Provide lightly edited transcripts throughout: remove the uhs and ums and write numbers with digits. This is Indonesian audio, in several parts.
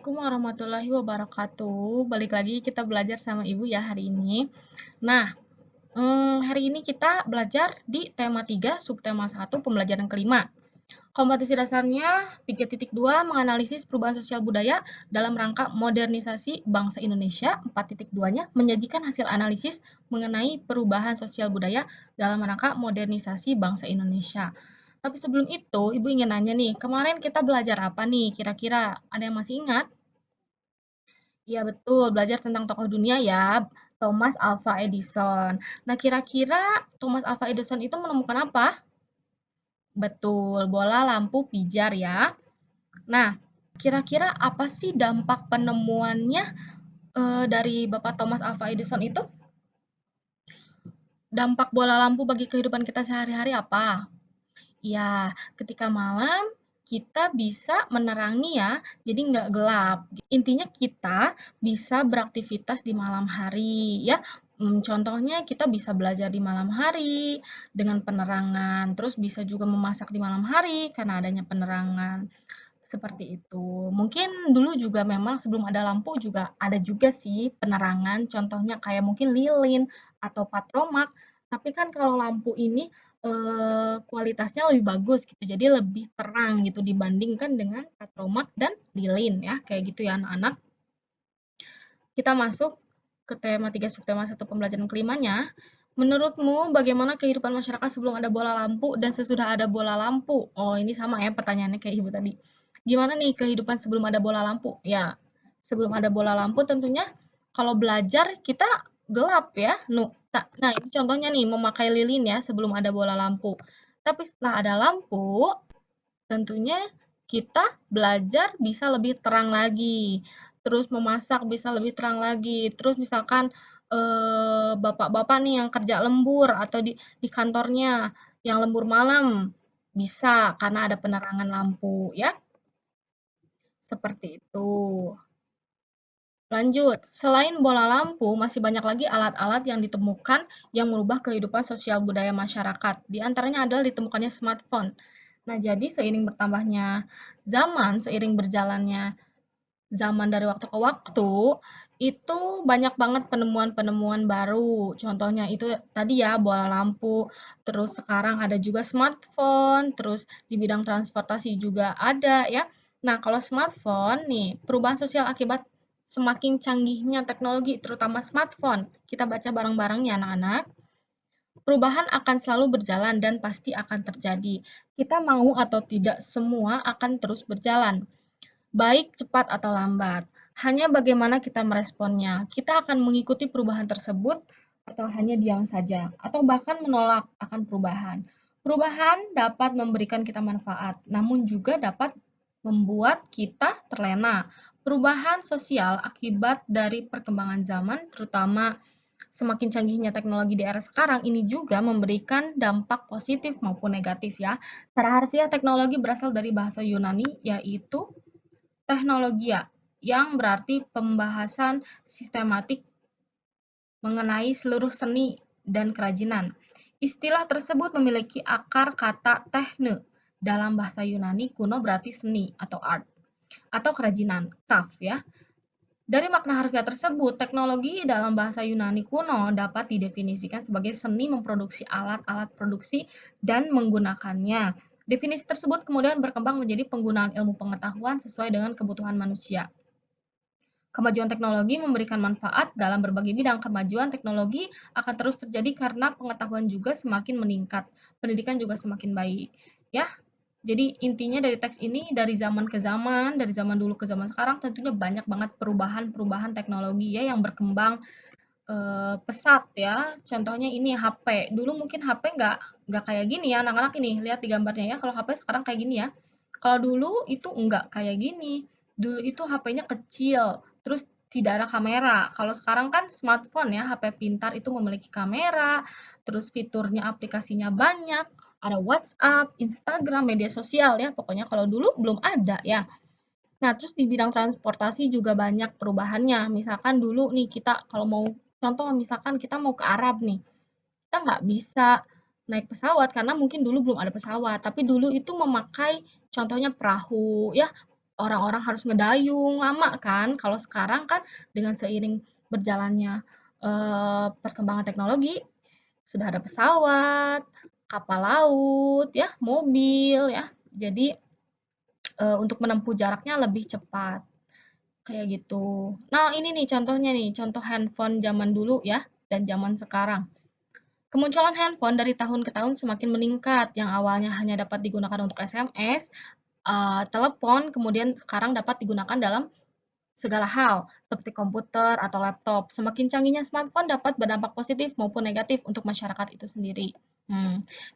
Assalamualaikum warahmatullahi wabarakatuh. Balik lagi kita belajar sama Ibu ya hari ini. Nah, hari ini kita belajar di tema 3, subtema 1, pembelajaran kelima. Kompetensi dasarnya 3.2 menganalisis perubahan sosial budaya dalam rangka modernisasi bangsa Indonesia. 4.2-nya menyajikan hasil analisis mengenai perubahan sosial budaya dalam rangka modernisasi bangsa Indonesia. Tapi sebelum itu, Ibu ingin nanya nih, kemarin kita belajar apa nih? Kira-kira ada yang masih ingat? Iya betul, belajar tentang tokoh dunia ya, Thomas Alva Edison. Nah, kira-kira Thomas Alva Edison itu menemukan apa? Betul, bola lampu pijar ya. Nah, kira-kira apa sih dampak penemuannya dari Bapak Thomas Alva Edison itu? Dampak bola lampu bagi kehidupan kita sehari-hari apa? Ya, ketika malam kita bisa menerangi ya, jadi nggak gelap. Intinya kita bisa beraktivitas di malam hari ya. Contohnya kita bisa belajar di malam hari dengan penerangan, terus bisa juga memasak di malam hari karena adanya penerangan. Seperti itu. Mungkin dulu juga memang sebelum ada lampu juga ada juga sih penerangan, contohnya kayak mungkin lilin atau patromak. Tapi kan kalau lampu ini kualitasnya lebih bagus gitu, jadi lebih terang gitu dibandingkan dengan patromak dan lilin ya, kayak gitu ya anak-anak. Kita masuk ke tema 3 subtema 1 pembelajaran kelimanya. Menurutmu bagaimana kehidupan masyarakat sebelum ada bola lampu dan sesudah ada bola lampu? Oh, ini sama ya pertanyaannya kayak Ibu tadi. Gimana nih kehidupan sebelum ada bola lampu? Ya, sebelum ada bola lampu tentunya kalau belajar kita gelap ya. Nah, ini contohnya nih memakai lilin ya sebelum ada bola lampu. Tapi setelah ada lampu, tentunya kita belajar bisa lebih terang lagi, terus memasak bisa lebih terang lagi, terus misalkan bapak-bapak nih yang kerja lembur atau di kantornya yang lembur malam bisa karena ada penerangan lampu ya, seperti itu. Lanjut, selain bola lampu, masih banyak lagi alat-alat yang ditemukan yang merubah kehidupan sosial budaya masyarakat. Di antaranya adalah ditemukannya smartphone. Nah, jadi seiring bertambahnya zaman, seiring berjalannya zaman dari waktu ke waktu, itu banyak banget penemuan-penemuan baru. Contohnya itu tadi ya, bola lampu, terus sekarang ada juga smartphone, terus di bidang transportasi juga ada ya. Nah, kalau smartphone nih, perubahan sosial akibat semakin canggihnya teknologi, terutama smartphone. Kita baca bareng-bareng ya anak-anak. Perubahan akan selalu berjalan dan pasti akan terjadi. Kita mau atau tidak, semua akan terus berjalan, baik cepat atau lambat. Hanya bagaimana kita meresponnya. Kita akan mengikuti perubahan tersebut atau hanya diam saja, atau bahkan menolak akan perubahan. Perubahan dapat memberikan kita manfaat, namun juga dapat membuat kita terlena. Perubahan sosial akibat dari perkembangan zaman, terutama semakin canggihnya teknologi di era sekarang ini juga memberikan dampak positif maupun negatif ya. Secara harfiah teknologi berasal dari bahasa Yunani yaitu teknologia yang berarti pembahasan sistematik mengenai seluruh seni dan kerajinan. Istilah tersebut memiliki akar kata tekne dalam bahasa Yunani kuno berarti seni atau art atau kerajinan, craft ya. Dari makna harfiah tersebut, teknologi dalam bahasa Yunani kuno dapat didefinisikan sebagai seni memproduksi alat-alat produksi dan menggunakannya. Definisi tersebut kemudian berkembang menjadi penggunaan ilmu pengetahuan sesuai dengan kebutuhan manusia. Kemajuan teknologi memberikan manfaat dalam berbagai bidang. Kemajuan teknologi akan terus terjadi karena pengetahuan juga semakin meningkat, pendidikan juga semakin baik. Ya, jadi intinya dari teks ini dari zaman ke zaman, dari zaman dulu ke zaman sekarang tentunya banyak banget perubahan-perubahan teknologi ya yang berkembang pesat ya. Contohnya ini HP. Dulu mungkin HP nggak kayak gini ya anak-anak ini. Lihat di gambarnya ya. Kalau HP sekarang kayak gini ya. Kalau dulu itu nggak kayak gini. Dulu itu HP-nya kecil, terus tidak ada kamera. Kalau sekarang kan smartphone ya, HP pintar itu memiliki kamera, terus fiturnya aplikasinya banyak, ada WhatsApp, Instagram, media sosial ya. Pokoknya kalau dulu belum ada ya. Nah, terus di bidang transportasi juga banyak perubahannya. Misalkan dulu nih kita kalau mau contoh misalkan kita mau ke Arab nih, kita nggak bisa naik pesawat karena mungkin dulu belum ada pesawat. Tapi dulu itu memakai contohnya perahu ya, orang-orang harus ngedayung lama kan. Kalau sekarang kan dengan seiring berjalannya perkembangan teknologi, sudah ada pesawat, kapal laut, ya, mobil, ya. Jadi untuk menempuh jaraknya lebih cepat, kayak gitu. Nah, ini nih contohnya nih, contoh handphone zaman dulu ya dan zaman sekarang. Kemunculan handphone dari tahun ke tahun semakin meningkat, yang awalnya hanya dapat digunakan untuk SMS, telepon, kemudian sekarang dapat digunakan dalam segala hal, seperti komputer atau laptop. Semakin canggihnya smartphone dapat berdampak positif maupun negatif untuk masyarakat itu sendiri.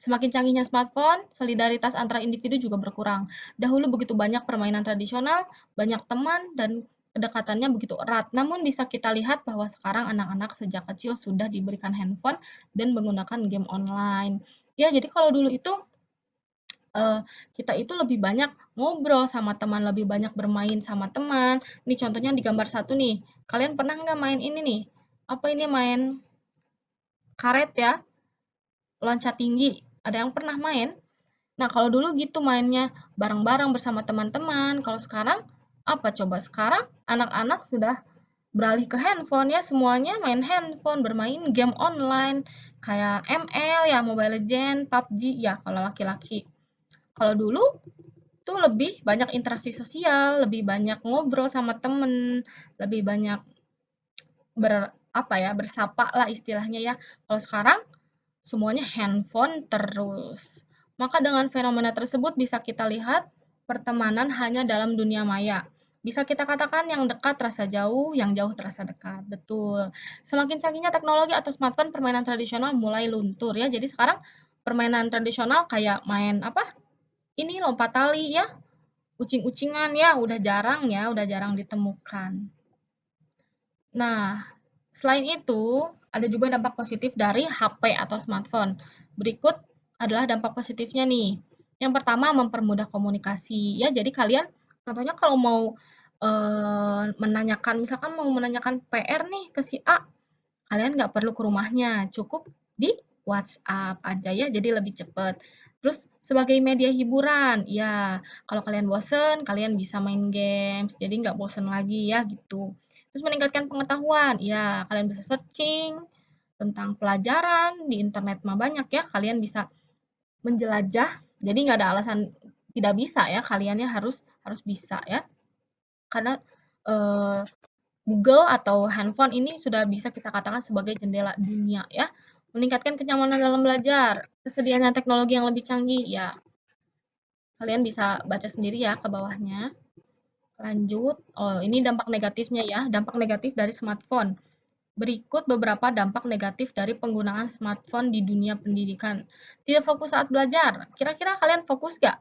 Semakin canggihnya smartphone, solidaritas antara individu juga berkurang. Dahulu begitu banyak permainan tradisional, banyak teman, dan kedekatannya begitu erat. Namun bisa kita lihat bahwa sekarang anak-anak sejak kecil sudah diberikan handphone dan menggunakan game online. Ya, jadi kalau dulu itu kita itu lebih banyak ngobrol sama teman, lebih banyak bermain sama teman. Nih contohnya di gambar satu nih, kalian pernah nggak main ini nih? Apa ini main karet ya? Loncat tinggi. Ada yang pernah main? Nah, kalau dulu gitu mainnya bareng-bareng bersama teman-teman. Kalau sekarang apa coba? Sekarang anak-anak sudah beralih ke handphone ya, semuanya main handphone, bermain game online kayak ML ya, Mobile Legends, PUBG ya kalau laki-laki. Kalau dulu tuh lebih banyak interaksi sosial, lebih banyak ngobrol sama temen, lebih banyak bersapa lah istilahnya ya. Kalau sekarang semuanya handphone terus. Maka dengan fenomena tersebut bisa kita lihat pertemanan hanya dalam dunia maya. Bisa kita katakan yang dekat terasa jauh, yang jauh terasa dekat. Betul. Semakin canggihnya teknologi atau smartphone, permainan tradisional mulai luntur ya. Jadi sekarang permainan tradisional kayak main apa? Ini lompat tali ya, ucing-ucingan ya, udah jarang ditemukan. Nah, selain itu, ada juga dampak positif dari HP atau smartphone. Berikut adalah dampak positifnya nih. Yang pertama, mempermudah komunikasi. Ya, jadi kalian contohnya kalau mau misalkan mau menanyakan PR nih ke si A, kalian nggak perlu ke rumahnya, cukup di WhatsApp aja ya, jadi lebih cepat. Terus sebagai media hiburan, ya kalau kalian bosen, kalian bisa main games, jadi nggak bosen lagi ya gitu. Terus meningkatkan pengetahuan, ya kalian bisa searching tentang pelajaran di internet mah banyak ya, kalian bisa menjelajah, jadi nggak ada alasan tidak bisa ya, kaliannya harus bisa ya, karena eh, Google atau handphone ini sudah bisa kita katakan sebagai jendela dunia ya. Meningkatkan kenyamanan dalam belajar, kesediaannya teknologi yang lebih canggih ya. Kalian bisa baca sendiri ya ke bawahnya. Lanjut, oh ini dampak negatifnya ya, dampak negatif dari smartphone. Berikut beberapa dampak negatif dari penggunaan smartphone di dunia pendidikan. Tidak fokus saat belajar. Kira-kira kalian fokus nggak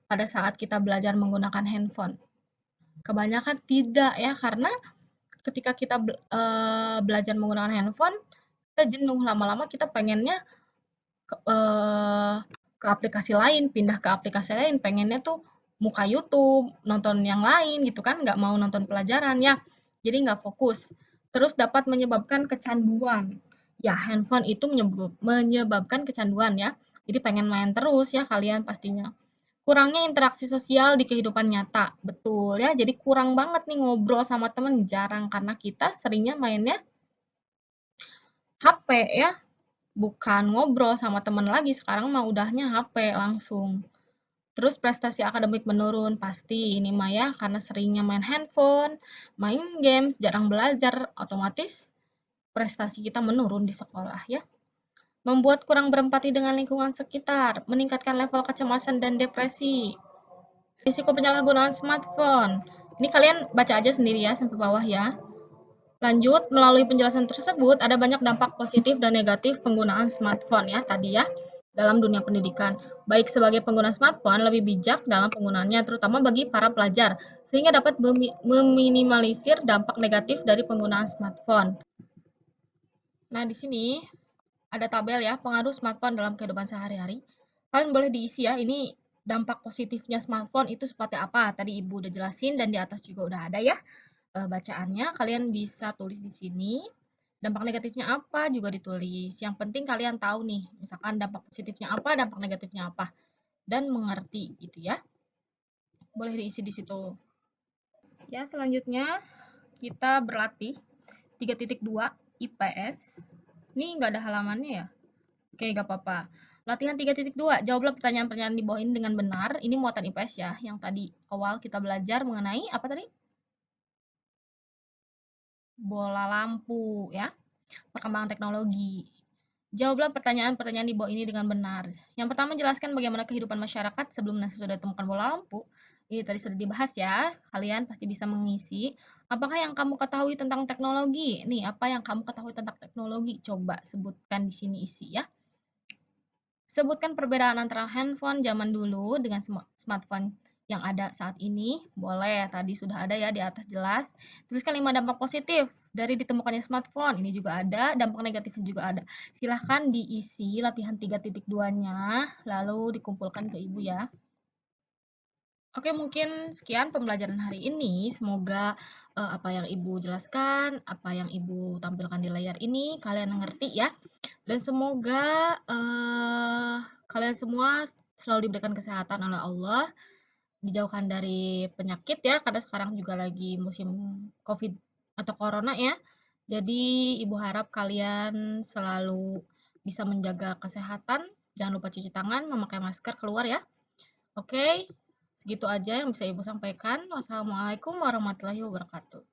pada saat kita belajar menggunakan handphone? Kebanyakan tidak ya, karena ketika kita belajar menggunakan handphone, kita jenuh, lama-lama kita pengennya ke, ke aplikasi lain, pindah ke aplikasi lain, pengennya tuh muka YouTube, nonton yang lain gitu kan, nggak mau nonton pelajaran ya, jadi nggak fokus. Terus dapat menyebabkan kecanduan. Ya, handphone itu menyebabkan kecanduan ya, jadi pengen main terus ya kalian pastinya. Kurangnya interaksi sosial di kehidupan nyata, betul ya, jadi kurang banget nih ngobrol sama temen, jarang karena kita seringnya mainnya HP ya, bukan ngobrol sama temen lagi, sekarang mah udahnya HP langsung. Terus prestasi akademik menurun, pasti ini mah ya, karena seringnya main handphone, main games, jarang belajar, otomatis prestasi kita menurun di sekolah ya. Membuat kurang berempati dengan lingkungan sekitar, meningkatkan level kecemasan dan depresi. Risiko penyalahgunaan smartphone. Ini kalian baca aja sendiri ya sampai bawah ya. Lanjut, melalui penjelasan tersebut ada banyak dampak positif dan negatif penggunaan smartphone ya tadi ya dalam dunia pendidikan. Baik sebagai pengguna smartphone lebih bijak dalam penggunaannya terutama bagi para pelajar sehingga dapat meminimalisir dampak negatif dari penggunaan smartphone. Nah, di sini ada tabel ya pengaruh smartphone dalam kehidupan sehari-hari. Kalian boleh diisi ya, ini dampak positifnya smartphone itu seperti apa. Tadi Ibu udah jelasin dan di atas juga udah ada ya bacaannya. Kalian bisa tulis di sini. Dampak negatifnya apa juga ditulis. Yang penting kalian tahu nih, misalkan dampak positifnya apa, dampak negatifnya apa, dan mengerti gitu ya. Boleh diisi di situ. Ya, selanjutnya kita berlatih 3.2 IPS. Ini nggak ada halamannya ya? Oke, nggak apa-apa. Latihan 3.2, jawablah pertanyaan-pertanyaan di bawah ini dengan benar. Ini muatan IPS ya, yang tadi awal kita belajar mengenai apa tadi? Bola lampu ya, perkembangan teknologi. Jawablah pertanyaan-pertanyaan di bawah ini dengan benar. Yang pertama, jelaskan bagaimana kehidupan masyarakat sebelum NASA sudah ditemukan bola lampu. Ini tadi sudah dibahas ya. Kalian pasti bisa mengisi. Apakah yang kamu ketahui tentang teknologi? Nih, apa yang kamu ketahui tentang teknologi? Coba sebutkan di sini isi ya. Sebutkan perbedaan antara handphone zaman dulu dengan smartphone yang ada saat ini. Boleh, tadi sudah ada ya di atas jelas. Tuliskan 5 dampak positif dari ditemukannya smartphone. Ini juga ada, dampak negatifnya juga ada. Silahkan diisi latihan 3.2-nya, lalu dikumpulkan ke Ibu ya. Oke, mungkin sekian pembelajaran hari ini. Semoga apa yang Ibu jelaskan, apa yang Ibu tampilkan di layar ini, kalian mengerti ya. Dan semoga kalian semua selalu diberikan kesehatan oleh Allah, dijauhkan dari penyakit ya, karena sekarang juga lagi musim COVID atau Corona ya. Jadi Ibu harap kalian selalu bisa menjaga kesehatan, jangan lupa cuci tangan, memakai masker keluar ya. Oke, segitu aja yang bisa Ibu sampaikan. Wassalamualaikum warahmatullahi wabarakatuh.